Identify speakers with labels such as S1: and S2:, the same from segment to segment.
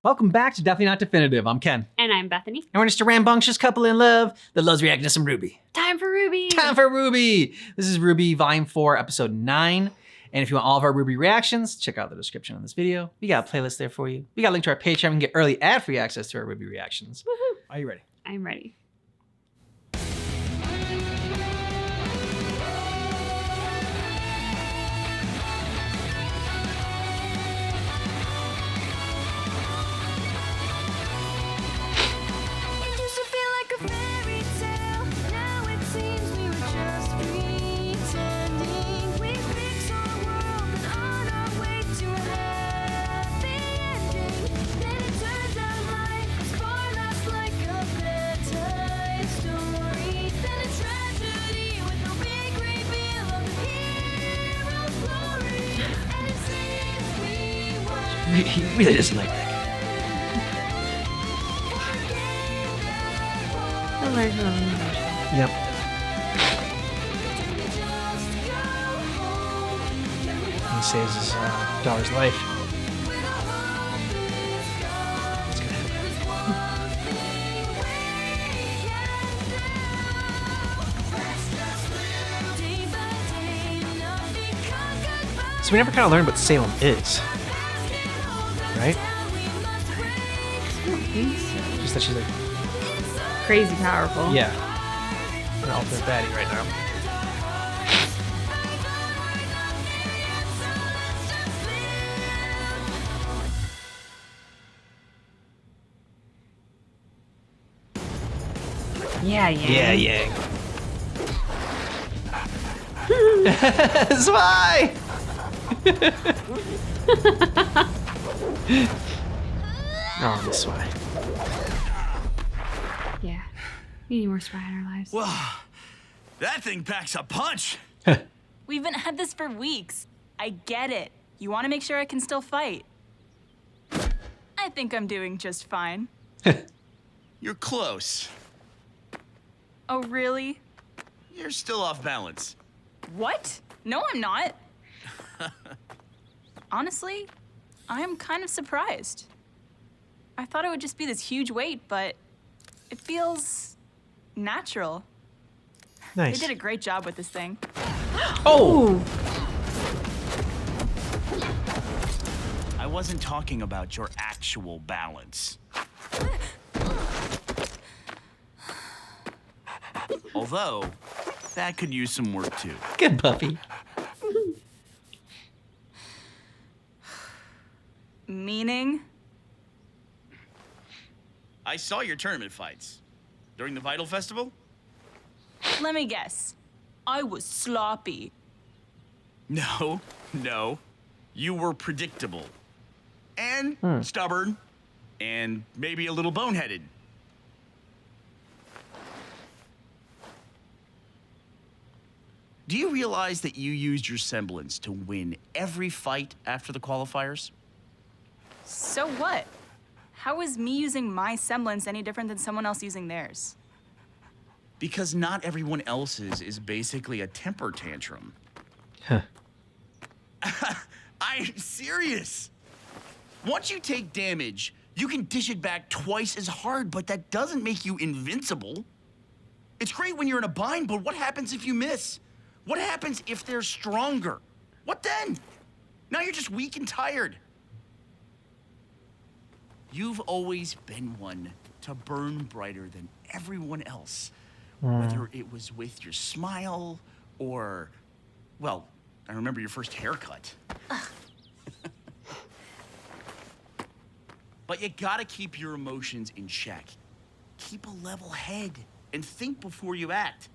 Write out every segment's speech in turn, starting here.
S1: Welcome back to Definitely Not Definitive. I'm Ken.
S2: And I'm Bethany.
S1: And we're just a rambunctious couple in love that loves reacting to some RWBY.
S2: Time for RWBY.
S1: Time for RWBY. This is RWBY Volume 4, Episode 9. And if you want all of our RWBY reactions, check out the description on this video. We got a playlist there for you. We got a link to our Patreon. You can get early ad-free access to our RWBY reactions.
S2: Woohoo.
S1: Are you ready?
S2: I'm ready.
S1: He really doesn't like that. Yep. He saves his daughter's life. What's gonna happen? So we never kind of learned what Salem is. Right?
S2: I don't think so.
S1: Just that she's like
S2: Crazy powerful.
S1: yeah, an ultimate baddie right now.
S2: Yeah.
S1: Yeah. Spy! Oh, the Spy.
S2: Yeah. We need more spy in our lives.
S3: Whoa, that thing packs a punch.
S4: We've been at this for weeks. I get it. You want to make sure I can still fight. I think I'm doing just fine.
S3: You're close.
S4: Oh, really?
S3: You're still off balance.
S4: What? No, I'm not. Honestly, I'm kind of surprised. I thought it would just be this huge weight, but it feels natural.
S1: Nice.
S4: They did a great job with this thing.
S1: Oh!
S3: I wasn't talking about your actual balance. Although, that could use some work too.
S1: Good puppy.
S4: Meaning?
S3: I saw your tournament fights. During the Vital Festival?
S4: Let me guess. I was sloppy.
S3: No. You were predictable. And stubborn. And maybe a little boneheaded. Do you realize that you used your semblance to win every fight after the qualifiers?
S4: So what? How is me using my semblance any different than someone else using theirs?
S3: Because not everyone else's is basically a temper tantrum.
S1: Huh.
S3: I'm serious. Once you take damage, you can dish it back twice as hard, but that doesn't make you invincible. It's great when you're in a bind, but what happens if you miss? What happens if they're stronger? What then? Now you're just weak and tired. You've always been one to burn brighter than everyone else. Whether it was with your smile or, well, I remember your first haircut. But you gotta keep your emotions in check. Keep a level head and think before you act.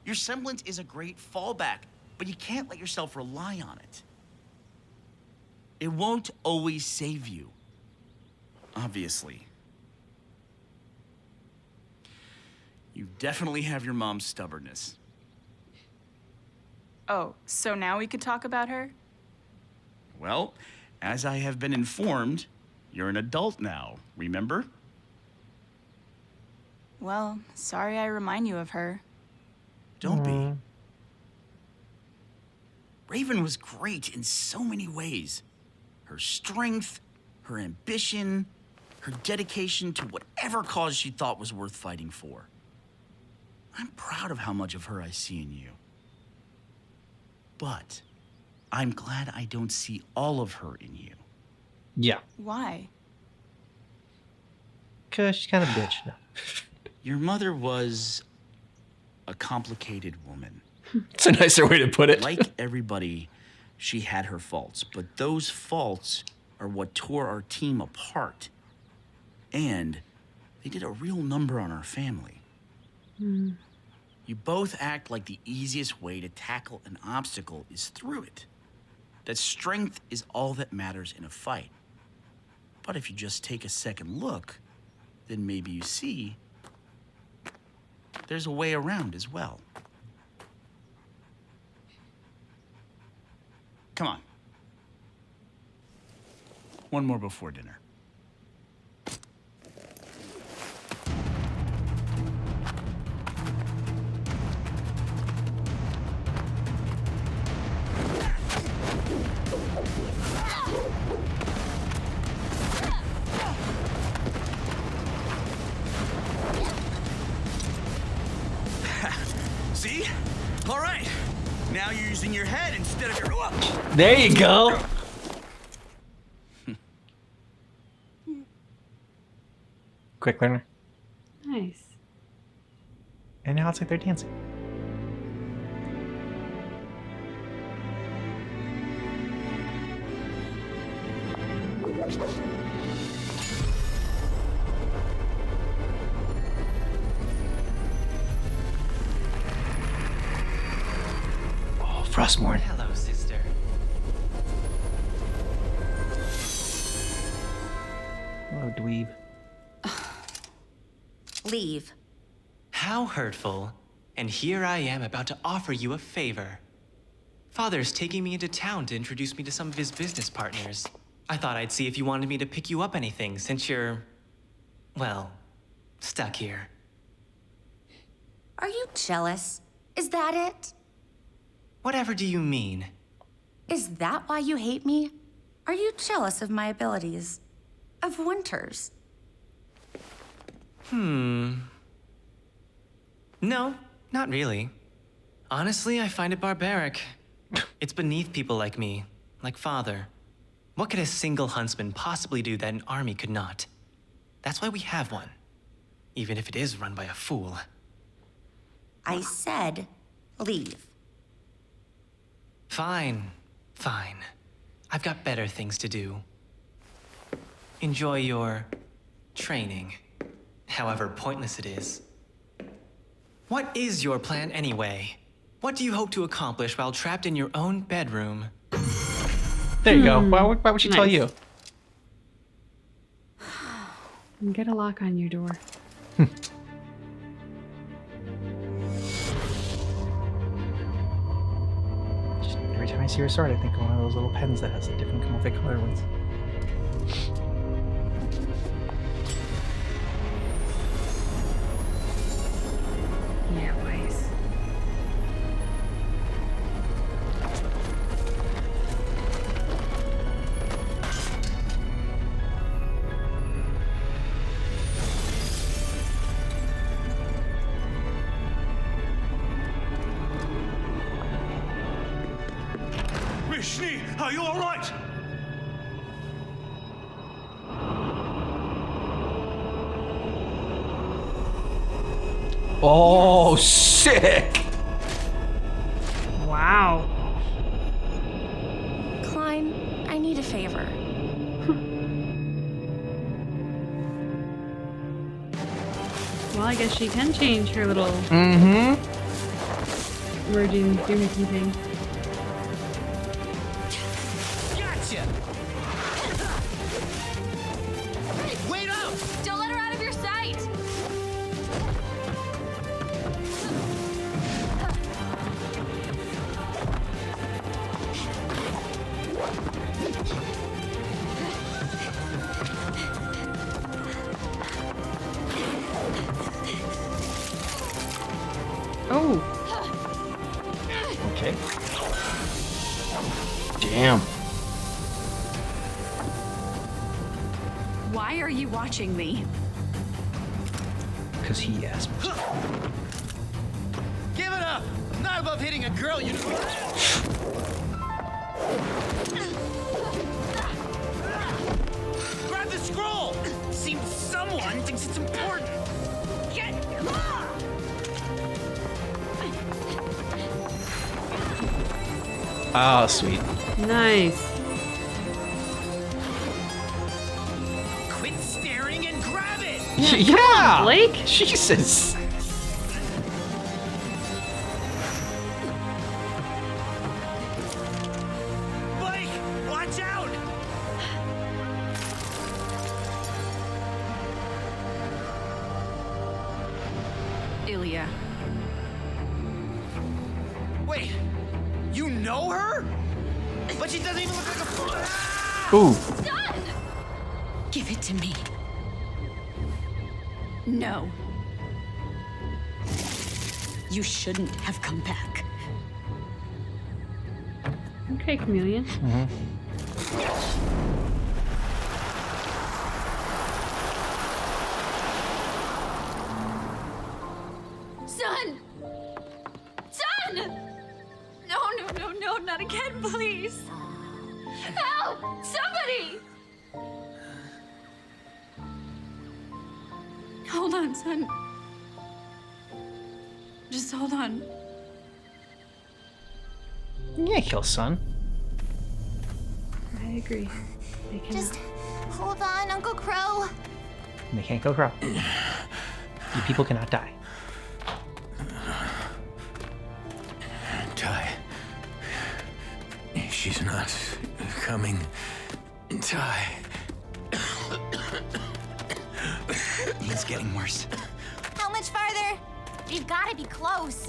S3: Your semblance is a great fallback, but you can't let yourself rely on it. It won't always save you, obviously. You definitely have your mom's stubbornness.
S4: Oh, so now we could talk about her?
S3: Well, as I have been informed, you're an adult now, remember?
S4: Well, sorry I remind you of her.
S3: Don't be. Raven was great in so many ways. Her strength, her ambition, her dedication to whatever cause she thought was worth fighting for. I'm proud of how much of her I see in you. But I'm glad I don't see all of her in you.
S1: Yeah.
S4: Why?
S1: Because she's kind of a bitch. No.
S3: Your mother was a complicated woman.
S1: It's a nicer way to put it.
S3: Like everybody, she had her faults, but those faults are what tore our team apart. And they did a real number on our family. You both act like the easiest way to tackle an obstacle is through it. That strength is all that matters in a fight. But if you just take a second look, then maybe you see there's a way around as well. Come on. One more before dinner. See? All right. Now you're using your head instead of your...
S1: There you go. Quick learner.
S2: Nice.
S1: And now it's like they're dancing. Oh, Frostmourne.
S5: Hello, sister.
S1: Hello, dweeb.
S6: Leave.
S5: How hurtful. And here I am about to offer you a favor. Father's taking me into town to introduce me to some of his business partners. I thought I'd see if you wanted me to pick you up anything since you're, well, stuck here.
S6: Are you jealous? Is that it?
S5: Whatever do you mean?
S6: Is that why you hate me? Are you jealous of my abilities? Of Winter's?
S5: No, not really. Honestly, I find it barbaric. It's beneath people like me, like Father. What could a single huntsman possibly do that an army could not? That's why we have one. Even if it is run by a fool.
S6: I said, leave.
S5: Fine, fine. I've got better things to do. Enjoy your training, however pointless it is. What is your plan anyway? What do you hope to accomplish while trapped in your own bedroom?
S1: There you go. Why would she tell
S2: Nice.
S1: you?
S2: Get a lock on your door.
S1: Just every time I see her sword, I think of one of those little pens that has a different multicolored ones.
S2: Yeah, Weiss.
S3: Rishni, are you all right?
S1: Oh, sick!
S2: Wow.
S6: Klein, I need a favor.
S2: Well, I guess she can change her little
S1: Mm-hmm.
S2: merging gimmicky thing.
S3: Gotcha! Wait up!
S4: Don't let her out of your sight!
S2: Oh,
S1: Okay. Damn.
S6: Why are you watching me?
S1: Because he asked me.
S3: Give it up! Not above hitting a girl, you know. Grab the scroll! Seems someone thinks it's important. Get
S1: Oh, sweet.
S2: Nice.
S3: Quit staring and grab it!
S1: Yeah!
S2: Blake?
S1: Jesus.
S3: Blake, watch out!
S6: Ilya.
S3: Wait, you know her? But she doesn't even look like a fool.
S1: Ooh.
S6: Give it to me. No. You shouldn't have come back.
S2: Okay, Chameleon.
S4: Son! Son! No, no, no, no, not again, please. Help! Somebody! Hold on, son. Just hold on.
S1: Yeah, kill son.
S2: I agree. They can.
S7: Just hold on, Uncle Crow.
S1: And they can't go crow. You people cannot die.
S8: Ty. She's not coming. Ty.
S3: It's getting worse.
S7: How much farther? We've got to be close.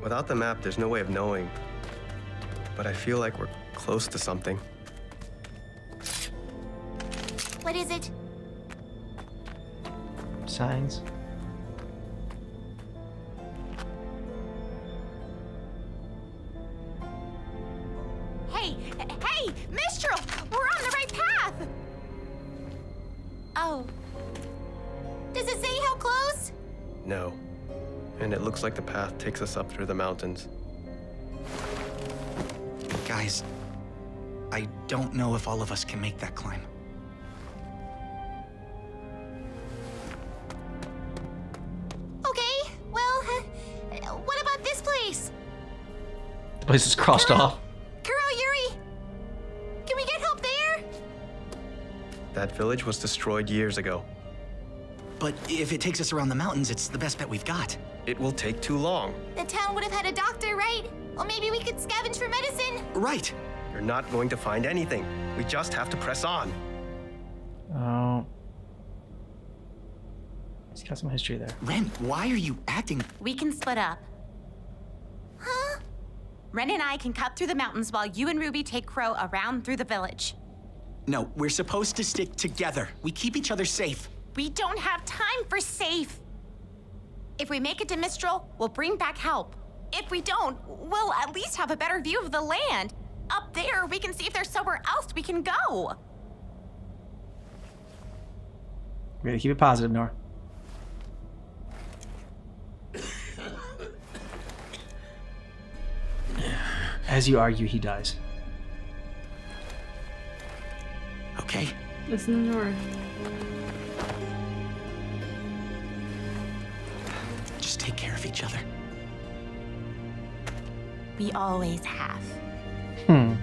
S9: Without the map, there's no way of knowing. But I feel like we're close to something.
S7: What is it?
S1: Signs.
S7: Hey, hey, Mistral! We're on the right path! Oh. Does it say how close?
S9: No. And it looks like the path takes us up through the mountains.
S3: Guys, I don't know if all of us can make that climb.
S7: Okay, well, what about this place?
S1: The place is crossed off.
S7: Kuro, Yuri! Can we get help there?
S9: That village was destroyed years ago.
S3: But if it takes us around the mountains, it's the best bet we've got.
S9: It will take too long.
S7: The town would have had a doctor, right? Or maybe we could scavenge for medicine.
S3: Right.
S9: You're not going to find anything. We just have to press on.
S1: Oh. He's got some history there.
S3: Ren, why are you acting?
S6: We can split up.
S7: Huh?
S6: Ren and I can cut through the mountains while you and Ruby take Crow around through the village.
S3: No, we're supposed to stick together. We keep each other safe.
S6: We don't have time for safe. If we make it to Mistral, we'll bring back help. If we don't, we'll at least have a better view of the land. Up there, we can see if there's somewhere else we can go.
S1: We gotta keep it positive, Nora. As you argue, he dies.
S3: Okay.
S2: Listen to Nora.
S3: Just take care of each other.
S6: We always have.
S1: Hmm.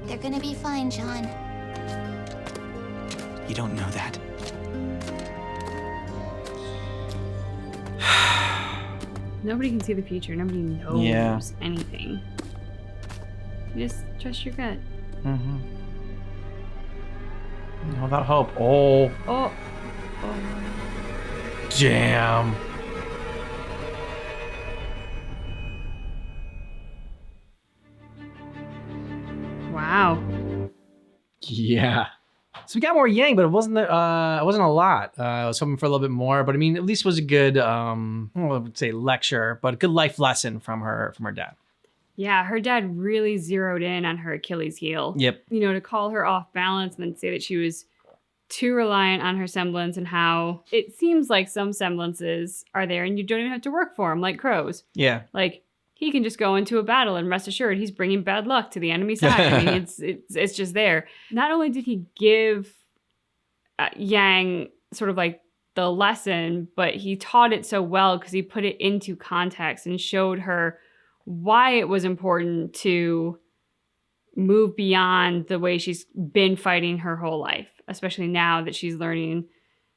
S7: They're gonna be fine, John.
S3: You don't know that.
S2: Nobody can see the future. Nobody knows
S1: Yeah.
S2: anything. You just trust your gut.
S1: Mm-hmm. Without hope. Oh,
S2: Oh.
S1: damn. Yeah. So we got more Yang, but it wasn't a lot. I was hoping for a little bit more, but I mean, at least it was a good, I would say lecture, but a good life lesson from her dad.
S2: Yeah, her dad really zeroed in on her Achilles heel.
S1: Yep.
S2: You know, to call her off balance and then say that she was too reliant on her semblance and how it seems like some semblances are there and you don't even have to work for them, like Crow's.
S1: Yeah.
S2: Like, he can just go into a battle and rest assured he's bringing bad luck to the enemy side. I mean, it's just there. Not only did he give Yang sort of like the lesson, but he taught it so well because he put it into context and showed her why it was important to move beyond the way she's been fighting her whole life, especially now that she's learning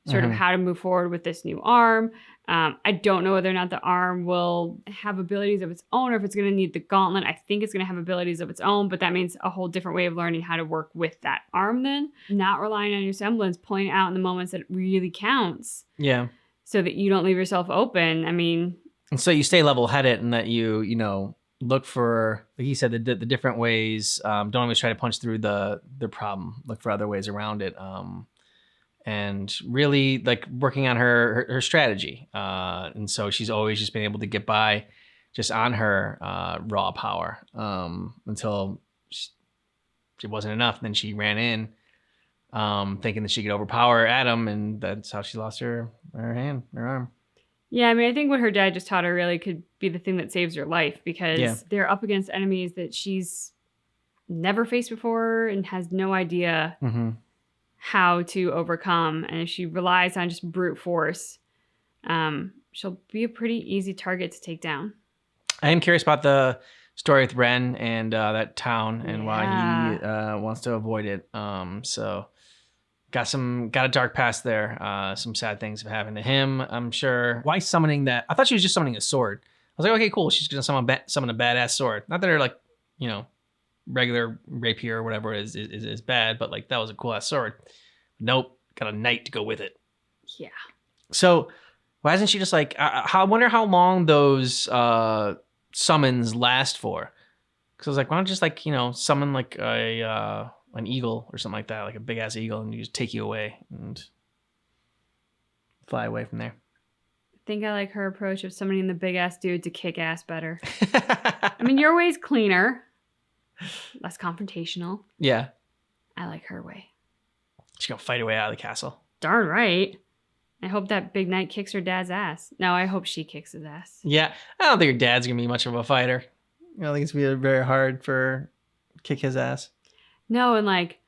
S2: sort of how to move forward with this new arm. I don't know whether or not the arm will have abilities of its own or if it's going to need the gauntlet. I think it's going to have abilities of its own, but that means a whole different way of learning how to work with that arm then. Not relying on your semblance, pulling it out in the moments that it really counts.
S1: Yeah.
S2: So that you don't leave yourself open. I mean...
S1: And so you stay level-headed and that you know, look for, like he said, the different ways. Don't always try to punch through the problem. Look for other ways around it. And really like working on her strategy. And so she's always just been able to get by just on her raw power until it wasn't enough. Then she ran in thinking that she could overpower Adam, and that's how she lost her arm.
S2: Yeah, I mean, I think what her dad just taught her really could be the thing that saves her life because they're up against enemies that she's never faced before and has no idea how to overcome. And if she relies on just brute force, she'll be a pretty easy target to take down. I
S1: am curious about the story with Ren and that town and why he wants to avoid it. So got a dark past there. Some sad things have happened to him, I'm sure. Why summoning that? I thought she was just summoning a sword. I was like, okay, cool. She's going to summon a badass sword. Not that they're like, you know, regular rapier or whatever is bad, but like that was a cool ass sword. Nope, got a knight to go with it.
S2: Yeah.
S1: So why isn't she just like? I wonder how long those summons last for. Because I was like, why don't you just like summon like an eagle or something like that, like a big ass eagle, and you just take you away and fly away from there.
S2: I think I like her approach of summoning the big ass dude to kick ass better. I mean, your way's cleaner. Less confrontational.
S1: Yeah.
S2: I like her way.
S1: She's gonna fight her way out of the castle.
S2: Darn right. I hope that big knight kicks her dad's ass. No, I hope she kicks his ass.
S1: Yeah. I don't think her dad's gonna be much of a fighter. I don't think it's gonna be very hard for kick his ass.
S2: No, and like,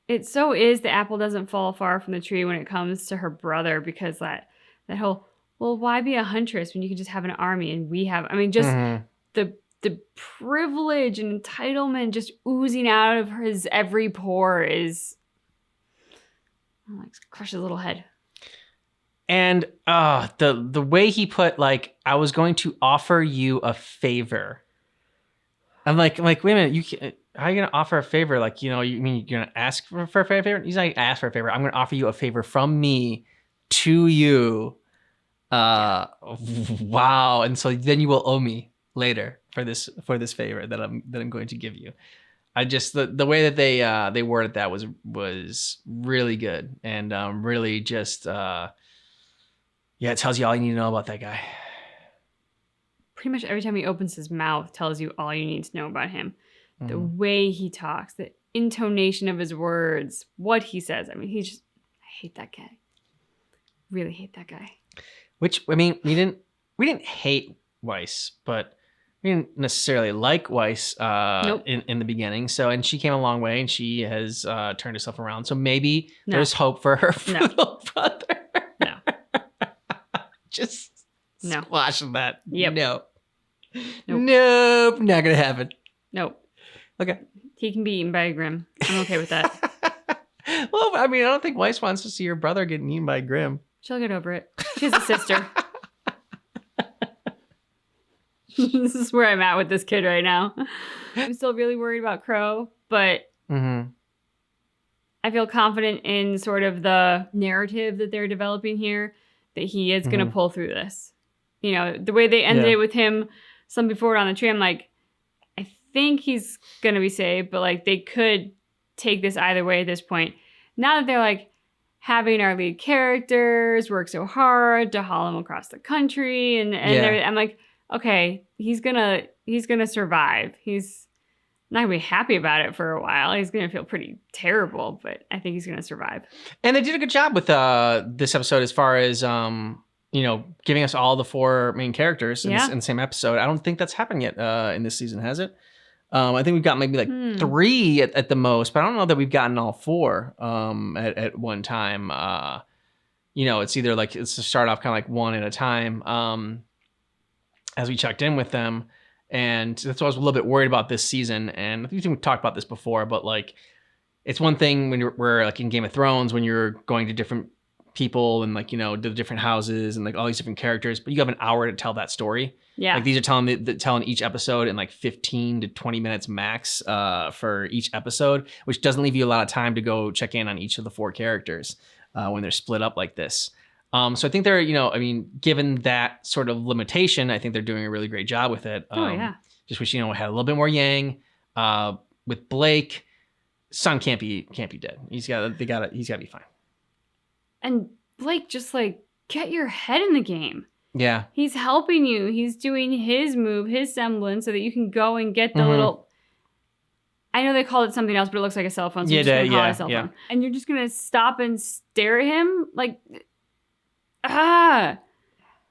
S2: it so is the apple doesn't fall far from the tree when it comes to her brother, because that whole, well, why be a huntress when you can just have an army and we have, I mean, just the privilege and entitlement just oozing out of his every pore is, like, crush his little head.
S1: And the way he put, like, I was going to offer you a favor. I'm like, wait a minute, how are you gonna offer a favor? Like, you mean you're gonna ask for a favor? He's not gonna ask for a favor. I'm gonna offer you a favor from me to you. Wow. And so then you will owe me later for this favor that I'm going to give you. I just the way that they worded that was really good, and really just it tells you all you need to know about that guy.
S2: Pretty much every time he opens his mouth tells you all you need to know about him. The way he talks, the intonation of his words, what he says. I mean, I hate that guy. Really hate that guy.
S1: Which, I mean, we didn't hate Weiss, but we didn't necessarily like Weiss
S2: nope.
S1: in the beginning. So, and she came a long way, and she has turned herself around. So maybe there's hope for her little brother.
S2: No.
S1: Just squash that.
S2: Yep.
S1: Nope. Nope. Not gonna happen.
S2: Nope.
S1: Okay.
S2: He can be eaten by a Grimm. I'm okay with that.
S1: Well, I mean, I don't think Weiss wants to see her brother getting eaten by a Grimm.
S2: She'll get over it. She's a sister. This is where I'm at with this kid right now. I'm still really worried about Crow, but I feel confident in sort of the narrative that they're developing here, that he is going to pull through this. The way they ended it with him, some before on the tree, I'm like, I think he's gonna be saved, but like they could take this either way at this point. Now that they're like having our lead characters work so hard to haul him across the country, and I'm like, okay, he's gonna survive. He's not gonna be happy about it for a while. He's gonna feel pretty terrible, but I think he's gonna survive.
S1: And they did a good job with this episode as far as giving us all the 4 main characters in the same episode. I don't think that's happened yet in this season, has it? I think we've got maybe like 3 at the most, but I don't know that we've gotten all 4 at one time. It's either like it's to start off kind of like one at a time as we checked in with them. And that's why I was a little bit worried about this season. And I think we've talked about this before, but like it's one thing when we're like in Game of Thrones, when you're going to different people and like, the different houses and like all these different characters, but you have an hour to tell that story.
S2: Yeah.
S1: Like these are telling each episode in like 15 to 20 minutes max for each episode, which doesn't leave you a lot of time to go check in on each of the 4 characters when they're split up like this. So I think they're, given that sort of limitation, I think they're doing a really great job with it. Just wish, we had a little bit more Yang with Blake. Sun can't be dead. He's got to be fine.
S2: And Blake, just like get your head in the game.
S1: Yeah.
S2: He's helping you. He's doing his move, his semblance, so that you can go and get the little. I know they called it something else, but it looks like a cell phone. So you're just gonna call it a cell phone. And you're just gonna stop and stare at him like,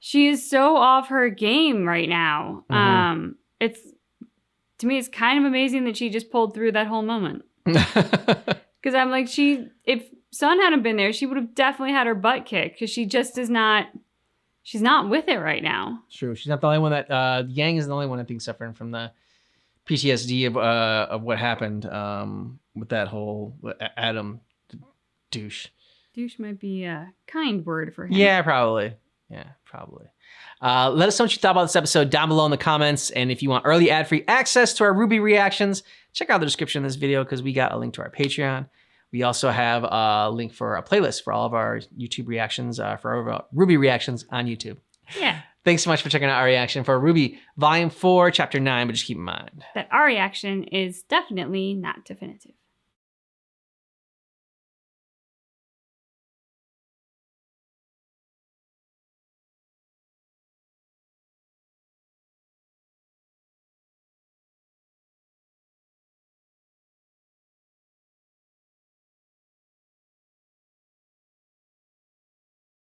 S2: she is so off her game right now. It's to me, it's kind of amazing that she just pulled through that whole moment. Because I'm like, if Sun hadn't been there, she would have definitely had her butt kicked because she just is not. She's not with it right now.
S1: True. She's not the only one that Yang is the only one I think suffering from the PTSD of what happened with that whole Adam douche.
S2: Douche might be a kind word for him.
S1: Yeah, probably. Let us know what you thought about this episode down below in the comments. And if you want early ad-free access to our RWBY reactions, check out the description of this video because we got a link to our Patreon. We also have a link for a playlist for all of our YouTube reactions, for our RWBY reactions on YouTube.
S2: Yeah.
S1: Thanks so much for checking out our reaction for RWBY Volume 4, Chapter 9, but just keep in mind
S2: that our reaction is definitely not definitive.